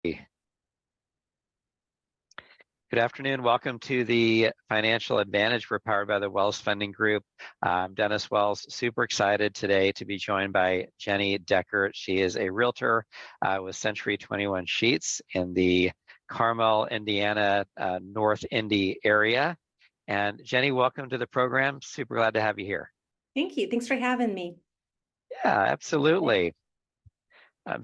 Good afternoon. Welcome to the Financial Advantage. We're powered by the Wells Funding Group. I'm Dennis Wells. Super excited today to be joined by Jennie Deckert. She is a realtor with Century 21 Sheets in the Carmel, Indiana, North Indy area. And Jennie, welcome to the program. Super glad to have you here. Thank you. Thanks for having me. Yeah, absolutely.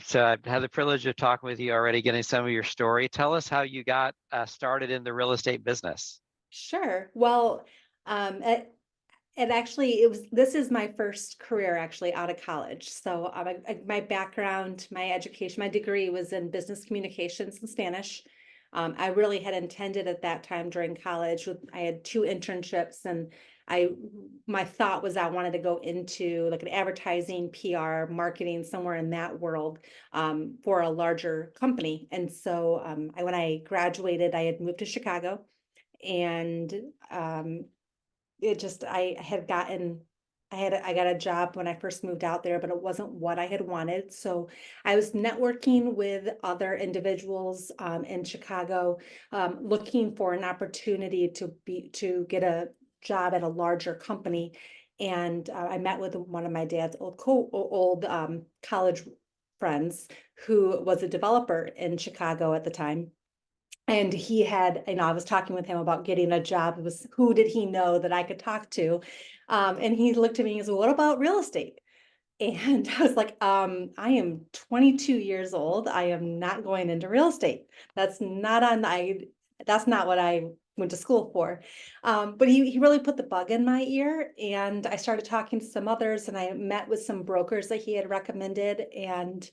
So I've had the privilege of talking with you already, getting some of your story. Tell us how you got started in the real estate business. Sure. Well, this is my first career actually out of college. So my background, my education, my degree was in business communications and Spanish. I really had intended at that time during college, I had 2 internships, and my thought was I wanted to go into like an advertising, PR, marketing, somewhere in that world, for a larger company. And so when I graduated, I had moved to Chicago, and I got a job when I first moved out there, but it wasn't what I had wanted. So I was networking with other individuals in Chicago, looking for an opportunity to get a job at a larger company. And I met with one of my dad's old college friends, who was a developer in Chicago at the time. And I was talking with him about getting a job. It was, who did he know that I could talk to? And he looked at me and said, "What about real estate?" And I was like, I am 22 years old. I am not going into real estate. That's not what I went to school for. But he really put the bug in my ear, and I started talking to some others, and I met with some brokers that he had recommended, and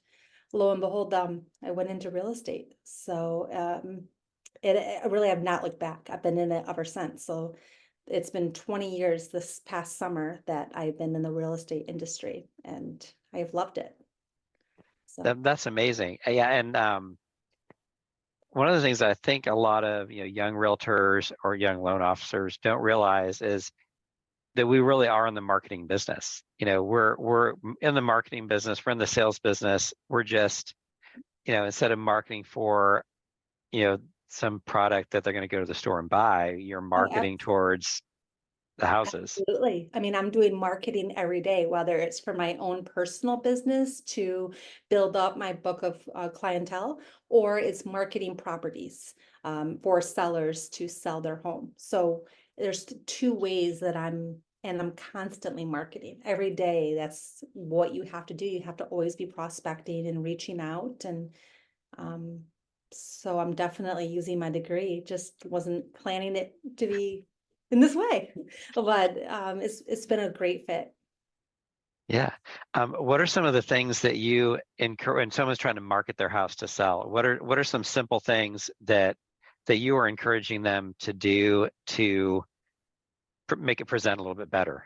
lo and behold, I went into real estate. So I really have not looked back. I've been in it ever since. So it's been 20 years this past summer that I've been in the real estate industry, and I have loved it. So That's amazing. Yeah, and one of the things I think a lot of young realtors or young loan officers don't realize is that we really are in the marketing business. We're in the marketing business. We're in the sales business. We're just instead of marketing for some product that they're going to go to the store and buy, you're marketing towards the houses. Absolutely. I mean, I'm doing marketing every day, whether it's for my own personal business to build up my book of clientele, or it's marketing properties for sellers to sell their home. So there's 2 ways that I'm constantly marketing every day. That's what you have to do. You have to always be prospecting and reaching out. And so I'm definitely using my degree, just wasn't planning it to be in this way, but it's been a great fit. Yeah. What are some of the things that you encourage when someone's trying to market their house to sell? What are some simple things that you are encouraging them to do to make it present a little bit better?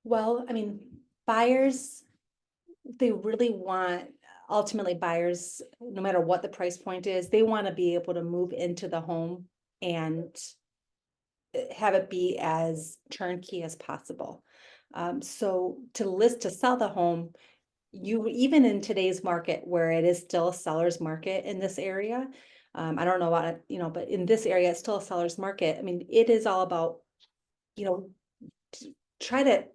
Well, I mean, buyers, they really want, ultimately buyers, no matter what the price point is, they want to be able to move into the home and have it be as turnkey as possible. So to sell the home, even in today's market where it is still a seller's market in this area, I don't know about it, but in this area, it's still a seller's market. I mean, it is all about, try to,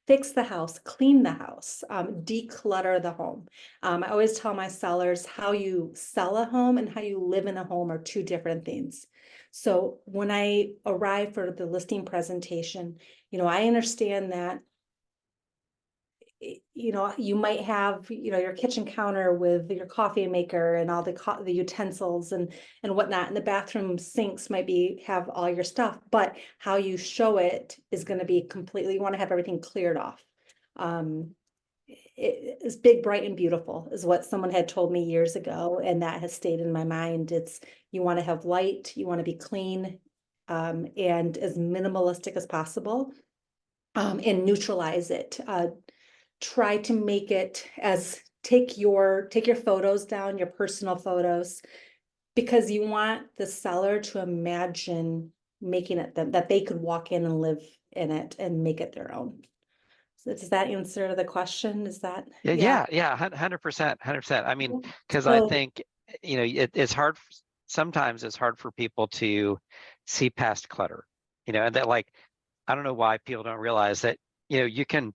fix the house, clean the house, declutter the home. I always tell my sellers, how you sell a home and how you live in a home are 2 different things. So when I arrive for the listing presentation, I understand that you might have, your kitchen counter with your coffee maker and all the utensils and whatnot, and the bathroom sinks might have all your stuff, but how you show it is going to be completely, you want to have everything cleared off. It is big, bright, and beautiful is what someone had told me years ago, and that has stayed in my mind. You want to have light, you want to be clean, and as minimalistic as possible, and neutralize it. Try to make it take your photos down, your personal photos, because you want the seller to imagine making it that they could walk in and live in it and make it their own. Does that answer the question? Is that, Yeah, yeah. yeah, yeah, 100%, 100%. I mean, because I So, think, it's hard, sometimes it's hard for people to see past clutter, and that, like, I don't know why people don't realize that, you can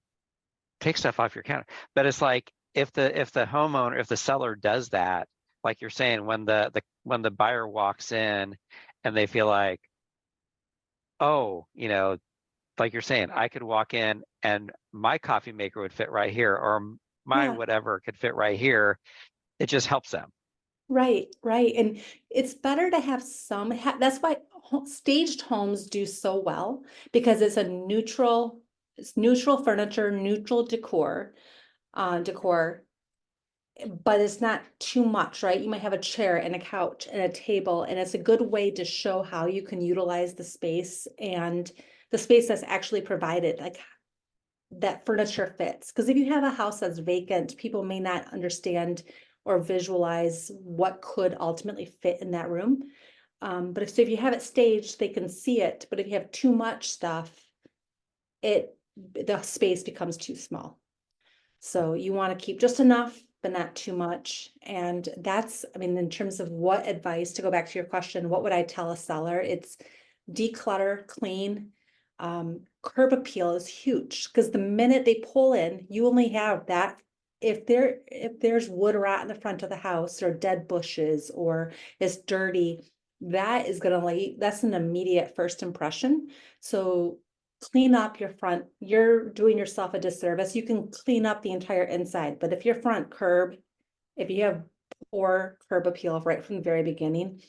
take stuff off your counter, but it's like if the homeowner, if the seller does that, like you're saying, when the buyer walks in and they feel like, oh, like you're saying, I could walk in and my coffee maker would fit right here, or my yeah, whatever could fit right here. It just helps them. right, right. And it's better to have that's why staged homes do so well, because it's neutral furniture, neutral decor, but it's not too much, right? You might have a chair and a couch and a table, and it's a good way to show how you can utilize the space and the space that's actually provided, like that furniture fits. Because if you have a house that's vacant, people may not understand or visualize what could ultimately fit in that room. But if you have it staged, they can see it. But if you have too much stuff, the space becomes too small. So you want to keep just enough, but not too much. And that's, I mean, in terms of what advice, to go back to your question, what would I tell a seller? It's declutter, clean. Curb appeal is huge, because the minute they pull in, you only have that. If there's wood rot in the front of the house, or dead bushes, or it's dirty, that's an immediate first impression. So clean up your front. You're doing yourself a disservice. You can clean up the entire inside, but if your front curb, if you have poor curb appeal right from the very beginning,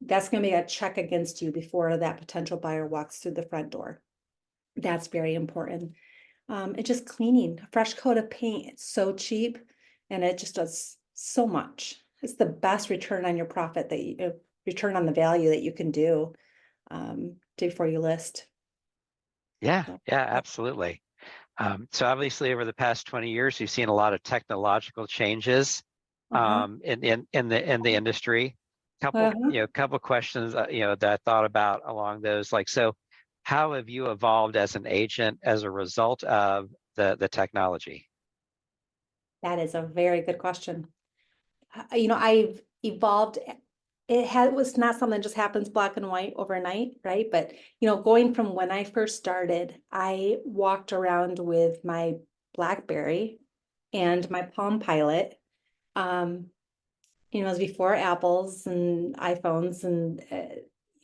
that's going to be a check against you before that potential buyer walks through the front door. That's very important. It's just cleaning. A fresh coat of paint, it's so cheap, and it just does so much. It's the best return on your profit return on the value that you can do before you list. Yeah, So, yeah, absolutely. So obviously, over the past 20 years, you've seen a lot of technological changes uh-huh. in the industry. Uh-huh. Couple questions that I thought about along those. Like, so how have you evolved as an agent as a result of the technology? That is a very good question. I've evolved. Was not something that just happens black and white overnight, right? But, going from when I first started, I walked around with my BlackBerry and my Palm Pilot. Um, it was before Apples and iPhones and,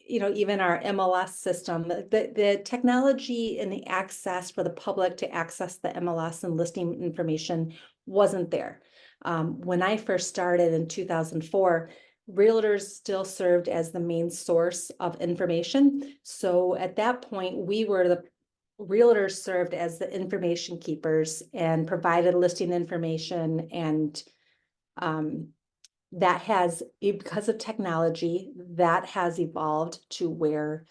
even our MLS system. The technology and the access for the public to access the MLS and listing information wasn't there. When I first started in 2004, realtors still served as the main source of information. So at that point, the realtors served as the information keepers and provided listing information, and um, because of technology, that has evolved to where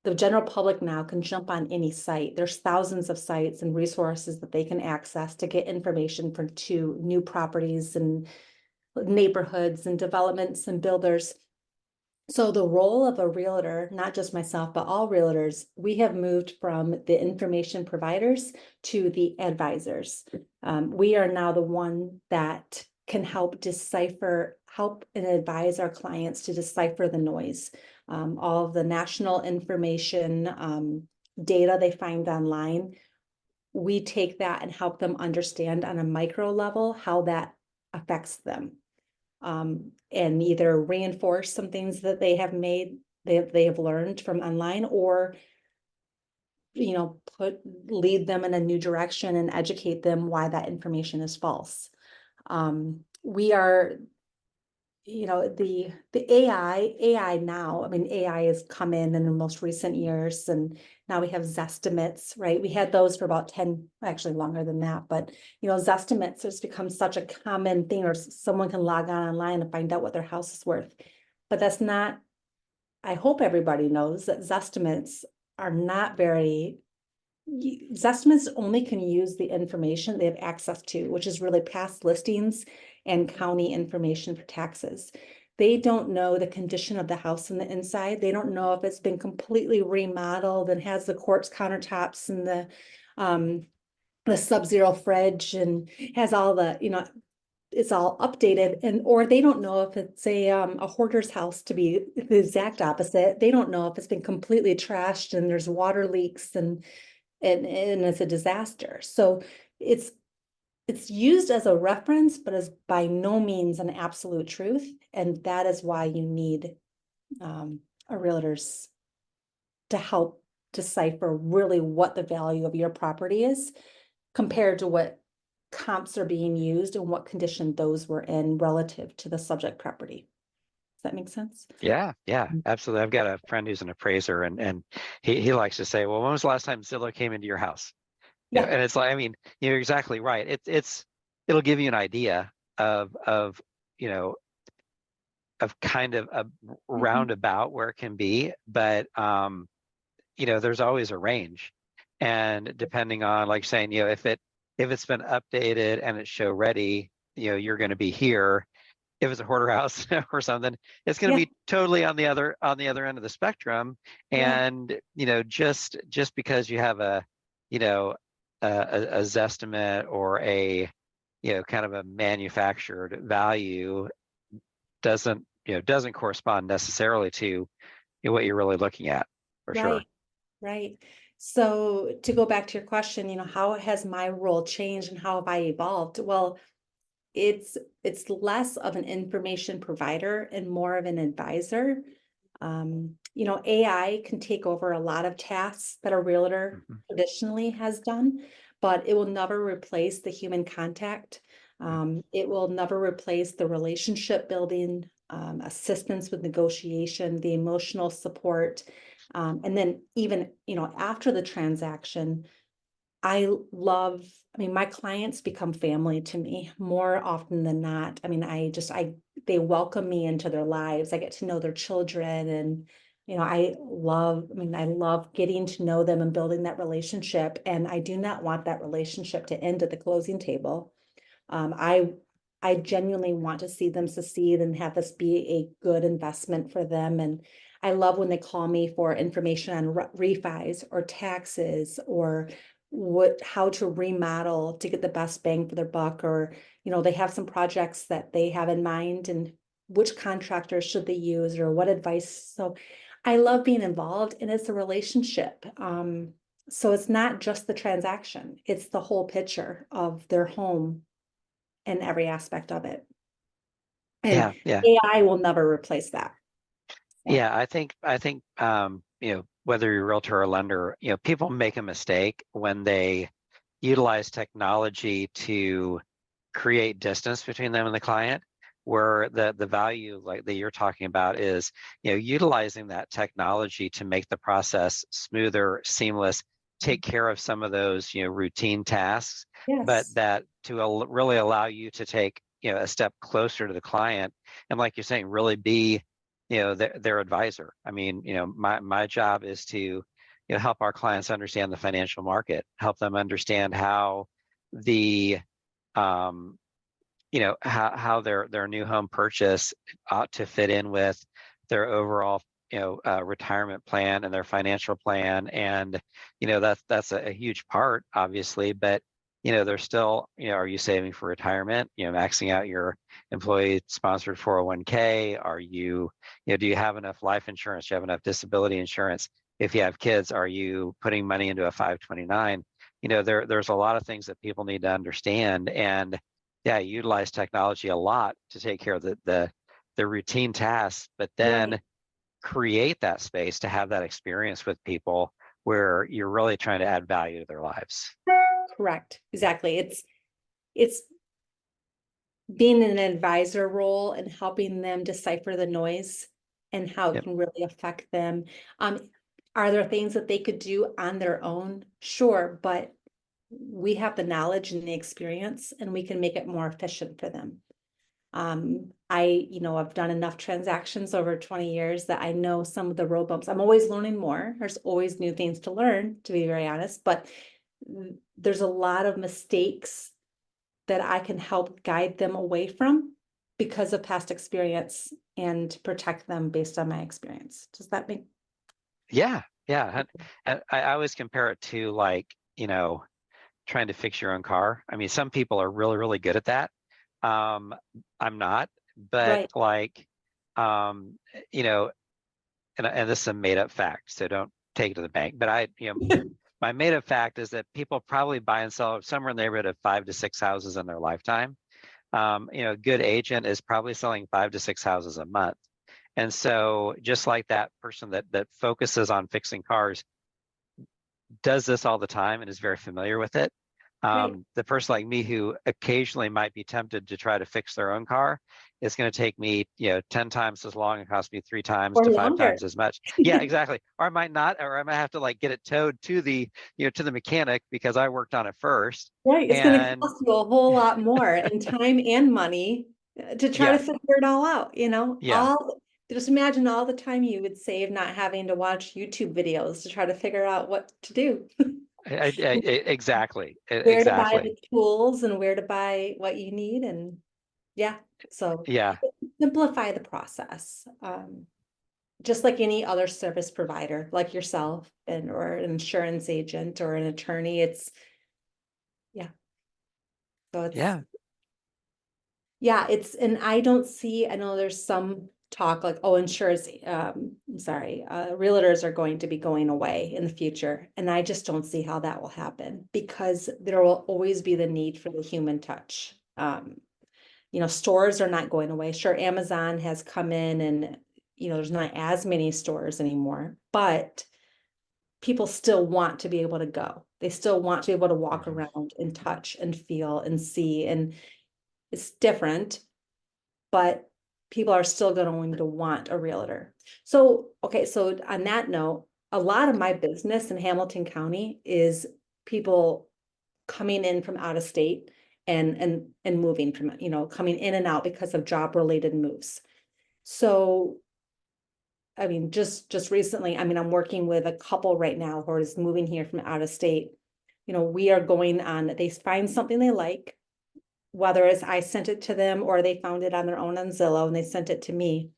the general public now can jump on any site. There's thousands of sites and resources that they can access to get information to new properties and neighborhoods and developments and builders. So the role of a realtor, not just myself, but all realtors, we have moved from the information providers to the advisors. We are now the one that can help and advise our clients to decipher the noise. All of the national information, data they find online, we take that and help them understand on a micro level how that affects them. And either reinforce some things that they have learned from online, or lead them in a new direction and educate them why that information is false. We are the AI now, I mean, AI has come in the most recent years, and now we have Zestimates, right? We had those for about 10, actually longer than that, but Zestimates has become such a common thing, or someone can log on online and find out what their house is worth. But that's not, I hope everybody knows that Zestimates are not very Zestimates only can use the information they have access to, which is really past listings and county information for taxes. They don't know the condition of the house on the inside. They don't know if it's been completely remodeled and has the quartz countertops and the the Sub-Zero fridge and has all the, it's all updated, and or they don't know if it's a hoarder's house, to be the exact opposite. They don't know if it's been completely trashed and there's water leaks and it's a disaster. So it's it's used as a reference, but is by no means an absolute truth. And that is why you need a realtor's to help decipher really what the value of your property is compared to what comps are being used and what condition those were in relative to the subject property. Does that make sense? Yeah, yeah, absolutely. I've got a friend who's an appraiser, and he likes to say, well, when was the last time Zillow came into your house? Yeah. And it's like, I mean, you're exactly right. It'll give you an idea of you know of kind of a Mhm. roundabout where it can be, but there's always a range, and depending on, like saying, if it's been updated and it's show ready, you're going to be here. If it's a hoarder house or something, it's going to Yeah. be totally on the other end of the spectrum. Yeah. And just because you have you know a zestimate or a kind of a manufactured value doesn't correspond necessarily to what you're really looking at, for sure. Right. Right. So to go back to your question, how has my role changed and how have I evolved? Well, it's less of an information provider and more of an advisor. AI can take over a lot of tasks that a realtor Mhm. traditionally has done, but it will never replace the human contact. It will never replace the relationship building, assistance with negotiation, the emotional support. And then even, after the transaction, I mean, my clients become family to me more often than not. I mean, they welcome me into their lives. I get to know their children and, I love getting to know them and building that relationship. And I do not want that relationship to end at the closing table. Um, I, I genuinely want to see them succeed and have this be a good investment for them. And I love when they call me for information on refis or taxes or how to remodel to get the best bang for their buck, or, they have some projects that they have in mind and which contractors should they use or what advice. So I love being involved, and it's a relationship. So it's not just the transaction, it's the whole picture of their home in every aspect of it. And Yeah, yeah. AI will never replace that. Yeah. Yeah, I think whether you're a realtor or a lender, people make a mistake when they utilize technology to create distance between them and the client, where the value like that you're talking about is, utilizing that technology to make the process smoother, seamless, take care of some of those, routine tasks, but Yes. that to really allow you to take, a step closer to the client. And like you're saying, really be, their advisor. I mean, my job is to, help our clients understand the financial market, help them understand how the how their new home purchase ought to fit in with their overall retirement plan and their financial plan. And that's a huge part, obviously, but there's still, are you saving for retirement, maxing out your employee sponsored 401k? Are do you have enough life insurance? Do you have enough disability insurance? If you have kids, are you putting money into a 529? There's a lot of things that people need to understand. And yeah, utilize technology a lot to take care of the routine tasks, but Right. then create that space to have that experience with people where you're really trying to add value to their lives. Correct. Exactly. It's being in an advisor role and helping them decipher the noise and how it Yep. can really affect them. Um, are there things that they could do on their own? Sure, but we have the knowledge and the experience, and we can make it more efficient for them. I've done enough transactions over 20 years that I know some of the road bumps. I'm always learning more. There's always new things to learn, to be very honest, but there's a lot of mistakes that I can help guide them away from because of past experience and to protect them based on my experience. Does that make? Yeah, yeah. And I always compare it to, like, trying to fix your own car. I mean, some people are really, really good at that. Um, I'm not, but Right. like, um, you know, and this is a made up fact, so don't take it to the bank. But my made up fact is that people probably buy and sell somewhere in the neighborhood of 5 to 6 houses in their lifetime. A good agent is probably selling 5 to 6 houses a month. And so just like that person that focuses on fixing cars does this all the time and is very familiar with it. Right. The person like me who occasionally might be tempted to try to fix their own car is going to take me, 10 times as long and cost me 3 times Or to five longer. times as much. Yeah, exactly. Or I might not, or I might have to like get it towed to the mechanic because I worked on it first. Right. It's going to And cost you a whole lot more in time and money to try to yeah, figure it all out, yeah, just imagine all the time you would save not having to watch YouTube videos to try to figure out what to do. exactly, Where to buy exactly. the tools and where to buy what you need. And yeah, so Yeah, simplify the process. Just like any other service provider, like yourself or an insurance agent or an attorney, yeah. So yeah. and I don't see, I know there's some talk like, oh, insurance, I'm sorry, realtors are going to be going away in the future. And I just don't see how that will happen because there will always be the need for the human touch. Stores are not going away. Sure, Amazon has come in and, there's not as many stores anymore, but people still want to be able to go. They still want to be able to walk Mhm. around and touch and feel and see. And it's different, but people are still going to want a realtor. So, okay, so on that note, a lot of my business in Hamilton County is people coming in from out of state and moving from, coming in and out because of job related moves. So, I mean, just recently, I mean, I'm working with a couple right now who is moving here from out of state. We are going on, they find something they like, whether it's I sent it to them or they found it on their own on Zillow and they sent it to me.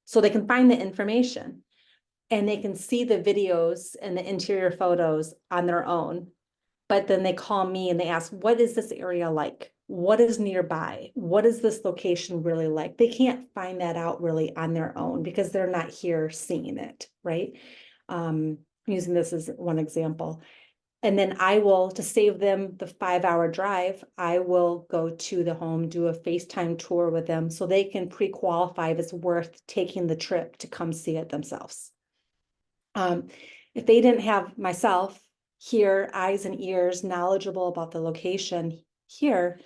So they can find the information and they can see the videos and the interior photos on their own. But then they call me and they ask, what is this area like? What is nearby? What is this location really like? They can't find that out really on their own because they're not here seeing it, right? Using this as one example. And then I will, to save them the 5 hour drive, I will go to the home, do a FaceTime tour with them so they can pre-qualify if it's worth taking the trip to come see it themselves. If they didn't have myself here, eyes and ears, knowledgeable about the location here,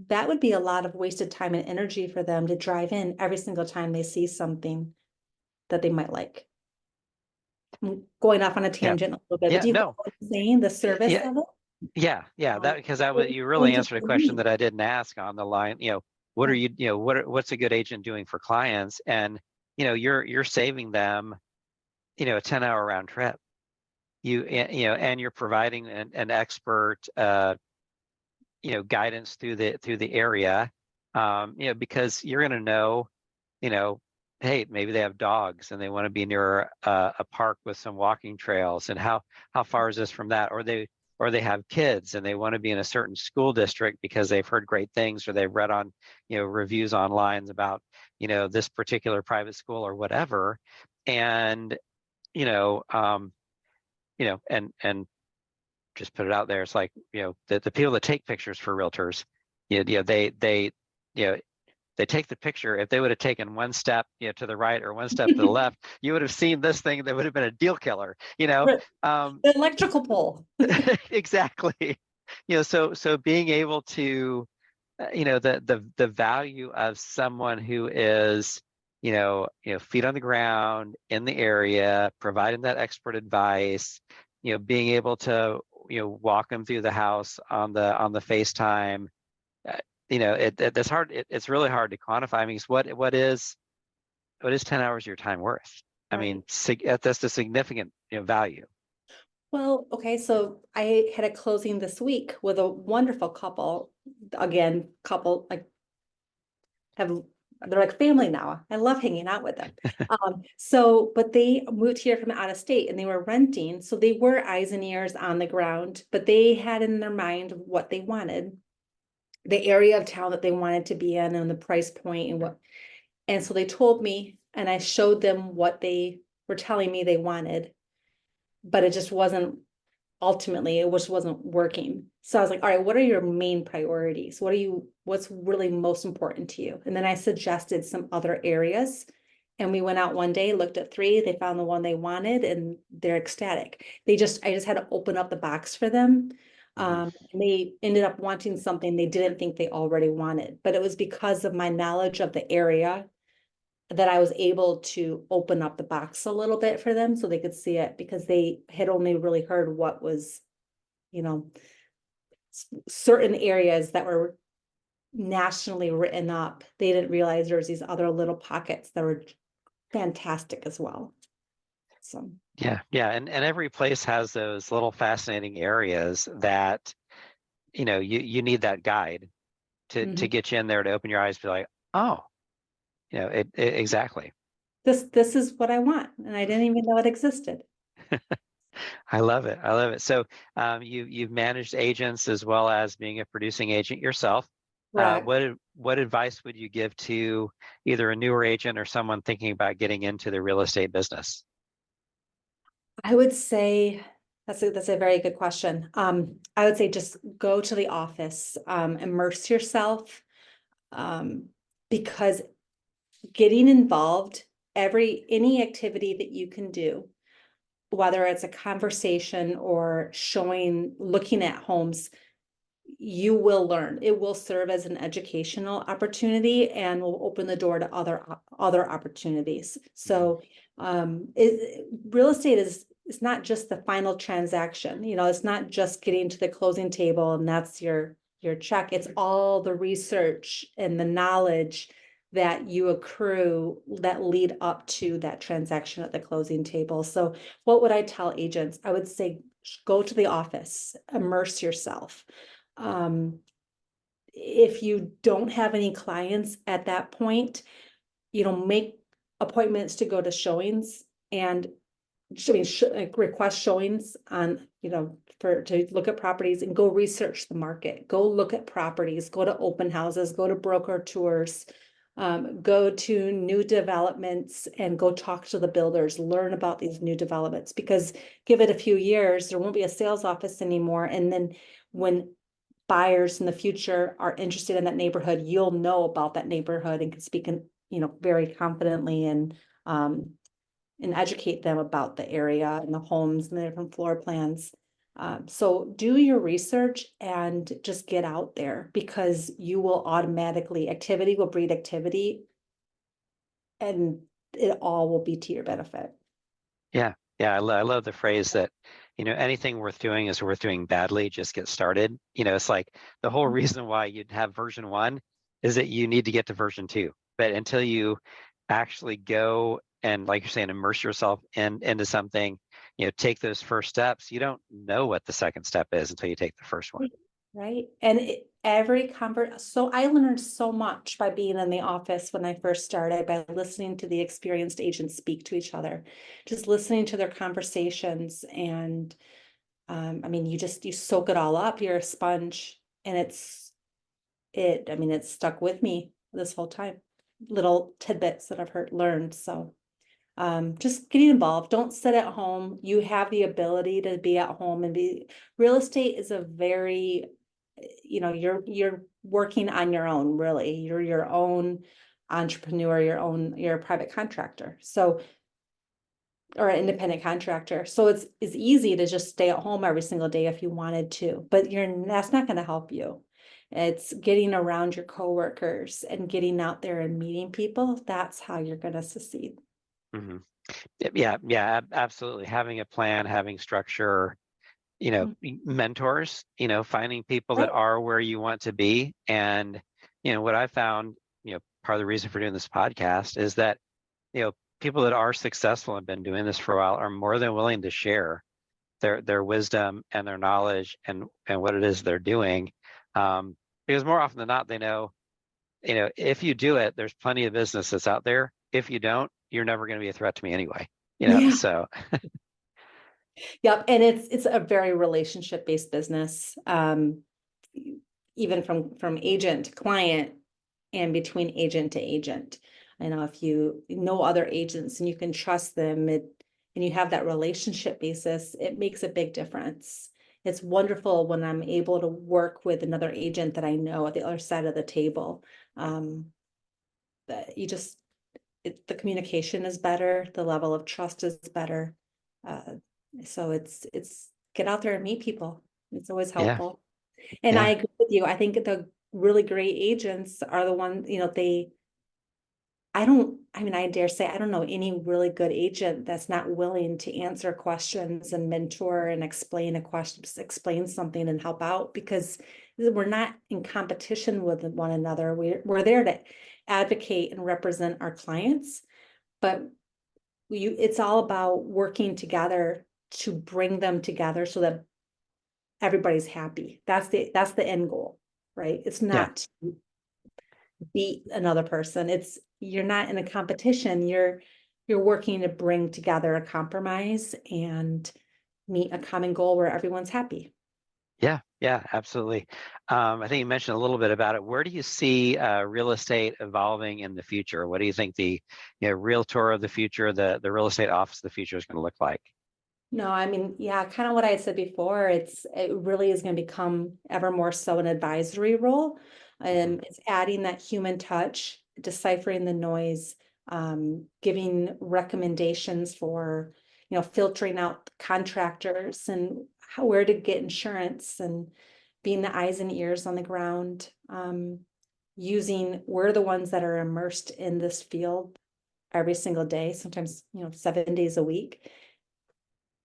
that would be a lot of wasted time and energy for them to drive in every single time they see something that they might like. I'm going off on a Yeah, tangent a little bit, but yeah. do you follow No, what I'm saying? The service yeah, of it? yeah. That because that was It's you going really to answered a question be- that I didn't ask on the line. What are yeah. you, what's a good agent doing for clients? And you're saving them, a 10-hour round trip. And you're providing an expert, guidance through the area, because you're going to know, you know, hey, maybe they have dogs and they want to be near a park with some walking trails, and how far is this from that? Or they have kids and they want to be in a certain school district because they've heard great things or they've read on, reviews online about, this particular private school or whatever. And, you know, um, and just put it out there. It's like, the people that take pictures for realtors, they, you know, they take the picture. If they would have taken one step, to the right or one step to the left, you would have seen this thing that would have been a deal killer, Right. um, The electrical pole. exactly. So being able to, the value of someone who is, feet on the ground in the area, providing that expert advice, being able to, walk them through the house on the FaceTime. uh, it's hard. It's really hard to quantify. I mean, what is 10 hours of your time worth? I Right. mean, that's the significant, value. Well, okay, so I had a closing this week with a wonderful couple. Again, couple like have they're like family now. I love hanging out with them. But they moved here from out of state and they were renting. So they were eyes and ears on the ground, but they had in their mind what they wanted, the area of town that they wanted to be in and the price point and what. And so they told me, and I showed them what they were telling me they wanted, but it just wasn't ultimately, it just wasn't working. So I was like, all right, what are your main priorities? What's really most important to you? And then I suggested some other areas. And we went out one day, looked at three, they found the one they wanted and they're ecstatic. I just had to open up the box for them. Mhm. And they ended up wanting something they didn't think they already wanted, but it was because of my knowledge of the area that I was able to open up the box a little bit for them so they could see it because they had only really heard what was, you know, certain areas that were nationally written up. They didn't realize there was these other little pockets that were fantastic as well. So, Yeah, yeah, and every place has those little fascinating areas that you need that guide to mhm. get you in there to open your eyes, be like, oh, it exactly. This is what I want, and I didn't even know it existed. I love it. I love it. So you've managed agents as well as being a producing agent yourself. Correct. What advice would you give to either a newer agent or someone thinking about getting into the real estate business? I would say that's a very good question. I would say just go to the office, immerse yourself, um, because getting involved, any activity that you can do, whether it's a conversation or looking at homes, you will learn. It will serve as an educational opportunity and will open the door to other opportunities. Mhm. So real estate is not just the final transaction. It's not just getting to the closing table and that's your check. It's all the research and the knowledge that you accrue that lead up to that transaction at the closing table. So what would I tell agents? I would say go to the office, immerse yourself. Um, if you don't have any clients at that point, make appointments to go to showings and request showings on, to look at properties and go research the market, go look at properties, go to open houses, go to broker tours, go to new developments and go talk to the builders, learn about these new developments, because give it a few years, there won't be a sales office anymore. And then when buyers in the future are interested in that neighborhood, you'll know about that neighborhood and can speak in, very confidently and educate them about the area and the homes and the different floor plans. So do your research and just get out there because you will activity will breed activity and it all will be to your benefit. Yeah, yeah, I love the phrase that, anything worth doing is worth doing badly. Just get started. It's like the whole reason why you'd have version one is that you need to get to version two. But until you actually go and, like you're saying, immerse yourself into something, take those first steps, you don't know what the second step is until you take the first one. Right. And so I learned so much by being in the office when I first started, by listening to the experienced agents speak to each other, just listening to their conversations. And I mean, you soak it all up. You're a sponge and it's stuck with me this whole time. Little tidbits that learned. So just getting involved. Don't sit at home. You have the ability to be at home real estate is a very, you're working on your own, really. You're your own entrepreneur, you're a private contractor. So, or an independent contractor. So it's easy to just stay at home every single day if you wanted to, but that's not going to help you. It's getting around your coworkers and getting out there and meeting people. That's how you're going to succeed. Hmm. Yeah, yeah, absolutely. Having a plan, having structure, mentors, finding people that Right. are where you want to be. And, what I found, part of the reason for doing this podcast is that, people that are successful and been doing this for a while are more than willing to share their wisdom and their knowledge and what it is they're doing. Because more often than not, they know if you do it, there's plenty of business that's out there. If you don't, you're never going to be a threat to me anyway. Yeah. So Yep. And it's a very relationship-based business. Even from agent to client and between agent to agent. I know if you know other agents and you can trust them, and you have that relationship basis, it makes a big difference. It's wonderful when I'm able to work with another agent that I know at the other side of the table. That you just the communication is better, the level of trust is better. Uh, so it's get out there and meet people. It's always yeah, helpful. And I yeah, agree with you. I think the really great agents are the ones, I dare say, I don't know any really good agent that's not willing to answer questions and mentor and explain a question, explain something and help out, because we're not in competition with one another. We're there to advocate and represent our clients, but it's all about working together to bring them together so that everybody's happy. That's the end goal, right? It's yeah, not to beat another person. You're not in a competition. You're working to bring together a compromise and meet a common goal where everyone's happy. yeah, yeah, absolutely. I think you mentioned a little bit about it. Where do you see real estate evolving in the future? What do you think the realtor of the future, the real estate office of the future is going to look like? No, yeah, kind of what I had said before. It really is going to become ever more so an advisory role. Hmm. It's adding that human touch, deciphering the noise, giving recommendations for, filtering out contractors and where to get insurance and being the eyes and ears on the ground. We're the ones that are immersed in this field every single day, sometimes, 7 days a week.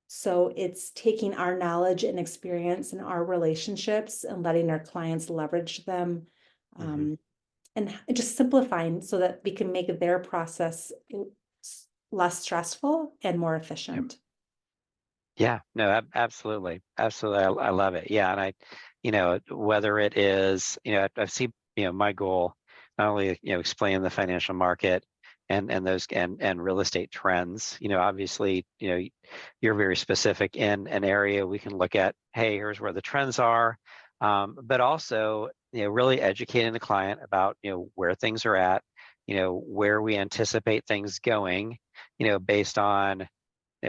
So it's taking our knowledge and experience and our relationships and letting our clients leverage them, Hmm. um, and just simplifying so that we can make their process less stressful and more efficient. Yeah, no, absolutely. Absolutely. I love it. Yeah. And whether it is, I've seen, my goal, not only, explain the financial market and those and real estate trends, obviously, you're very specific in an area we can look at, hey, here's where the trends are. But also, really educating the client about, where things are at, where we anticipate things going, based on,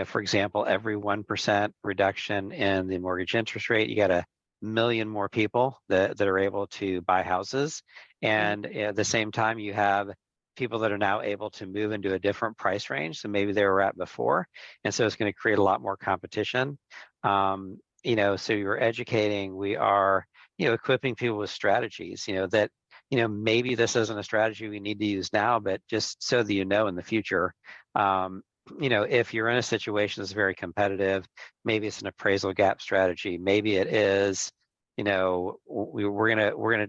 for example, every 1% reduction in the mortgage interest rate, you got 1 million more people that are able to buy houses. And at the same time, you have people that are now able to move into a different price range than maybe they were at before. And so it's going to create a lot more competition. So you're educating, we are, equipping people with strategies, that, maybe this isn't a strategy we need to use now, but just so that in the future, um, if you're in a situation that's very competitive, maybe it's an appraisal gap strategy. Maybe it is, we're gonna,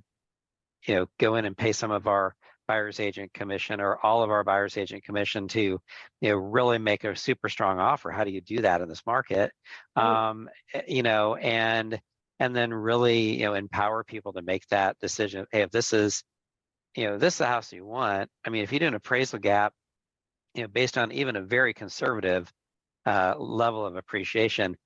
go in and pay some of our buyer's agent commission or all of our buyer's agent commission to, really make a super strong offer. How do you do that in this market? Right. And then really, empower people to make that decision. Hey, if this is, this is the house you want. I mean, if you do an appraisal gap, based on even a very conservative level of appreciation,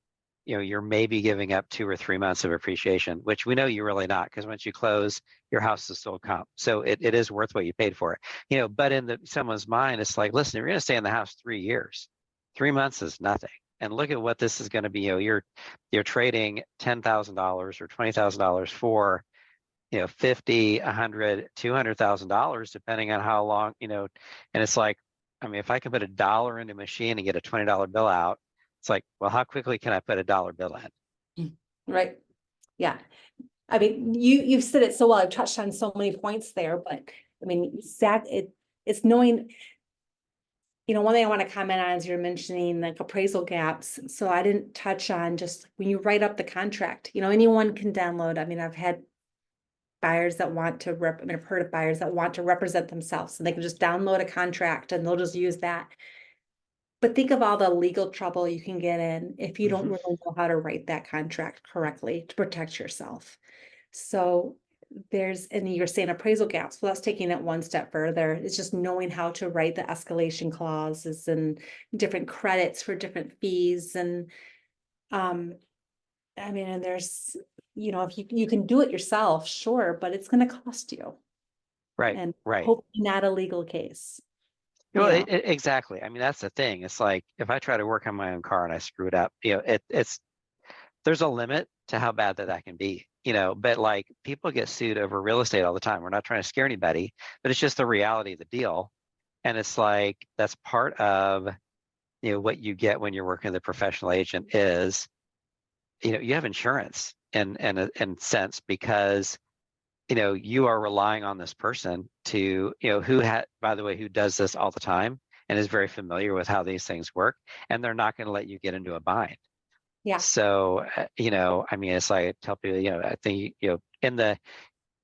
you're maybe giving up 2 or 3 months of appreciation, which we know you're really not, because once you close, your house is still comp. So it is worth what you paid for it. But in someone's mind, it's like, listen, you're going to stay in the house 3 years. 3 months is nothing. And look at what this is going to be. You're trading $10,000 or $20,000 for 50, 100, $200,000, depending on how long, and it's like, I mean, if I can put $1 in a machine and get a $20 bill out, it's like, well, how quickly can I put $1 bill in? Right. Yeah. You've said it so well. I've touched on so many points there, but it's knowing, one thing I want to comment on is you're mentioning like appraisal gaps. So I didn't touch on just when you write up the contract, anyone can download. I've had buyers that want to I've heard of buyers that want to represent themselves, and they can just download a contract and they'll just use that. But think of all the legal trouble you can get in if you don't Hmm. really know how to write that contract correctly to protect yourself. So and you're saying appraisal gaps, well, that's taking it one step further. It's just knowing how to write the escalation clauses and different credits for different fees. And I mean, and there's, if you can do it yourself, sure, but it's going to cost you. Right, And right. hopefully not a legal case. Well, Yeah. exactly. I mean, that's the thing. It's like if I try to work on my own car and I screw it up, there's a limit to how bad that can be, but like people get sued over real estate all the time. We're not trying to scare anybody, but it's just the reality of the deal. And it's like that's part of what you get when you're working with a professional agent is you have insurance in sense because you are relying on this person to by the way, who does this all the time and is very familiar with how these things work, and they're not going to let you get into a bind. Yeah. So I mean, it's like I tell people, I think in the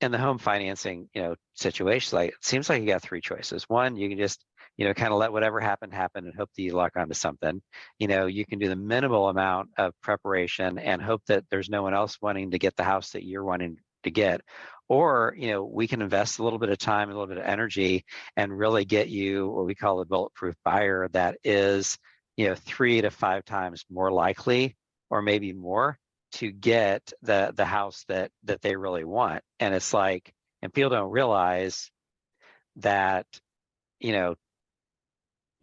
home financing situation, like it seems like you got three choices. One, you can just kind of let whatever happen and hope that you lock onto something. You can do the minimal amount of preparation and hope that there's no one else wanting to get the house that you're wanting to get. Or we can invest a little bit of time, a little bit of energy, and really get you what we call a bulletproof buyer that is 3 to 5 times more likely, or maybe more, to get the house that they really want. And it's like, and people don't realize that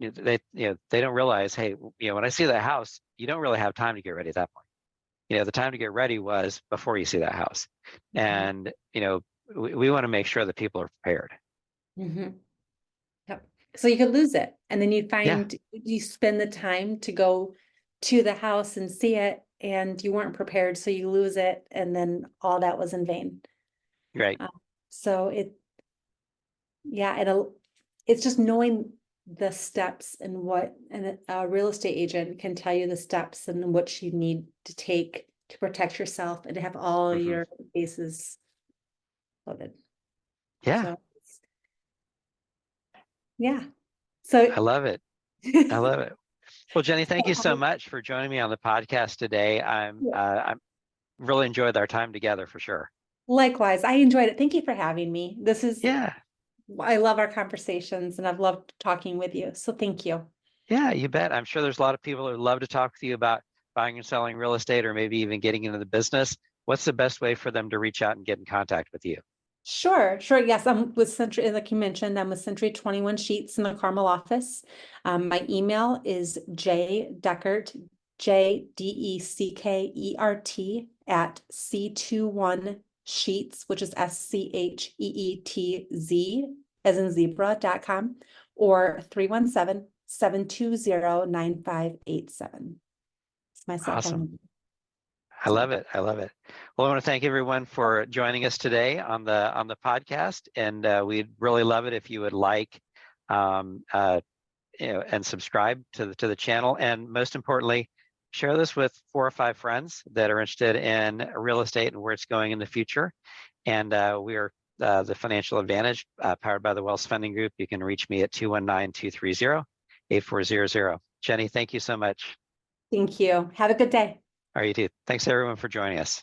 they don't realize, hey, when I see that house, you don't really have time to get ready at that point. The time to get ready was before you see that house. And we want to make sure that people are prepared. Mm-hmm. Yep. So you could lose it, and then Yeah, you spend the time to go to the house and see it, and you weren't prepared, so you lose it, and then all that was in vain. right. So it's just knowing the steps and and a real estate agent can tell you the steps and what you need to take to protect yourself and to have all Mm-hmm. your bases loaded. Yeah, So yeah. So I love it. I love it. Well, Jenny, thank you so much for joining me on the podcast today. I'm really enjoyed our time together for sure. likewise, I enjoyed it. Thank you for having me. Yeah, I love our conversations and I've loved talking with you. So thank you. yeah, you bet. I'm sure there's a lot of people who love to talk with you about buying and selling real estate, or maybe even getting into the business. What's the best way for them to reach out and get in contact with you? Sure, sure. Yes, I'm with Century, like you mentioned, I'm with Century 21 Sheets in the Carmel office. My email is jdeckert, JDECKERT at C21 Sheets, which is SCHEETZ as in zebra.com, or 317-720-9587. It's my cell phone Awesome. number. I love it. I love it. Well, I want to thank everyone for joining us today on the podcast, and we'd really love it if you would like, and subscribe to the channel, and most importantly, share this with 4 or 5 friends that are interested in real estate and where it's going in the future. And we are the Financial Advantage, powered by the Wells Funding Group. You can reach me at 219-230-8400. Jenny, thank you so much. Thank you. Have a good day. All right, you too. Thanks everyone for joining us.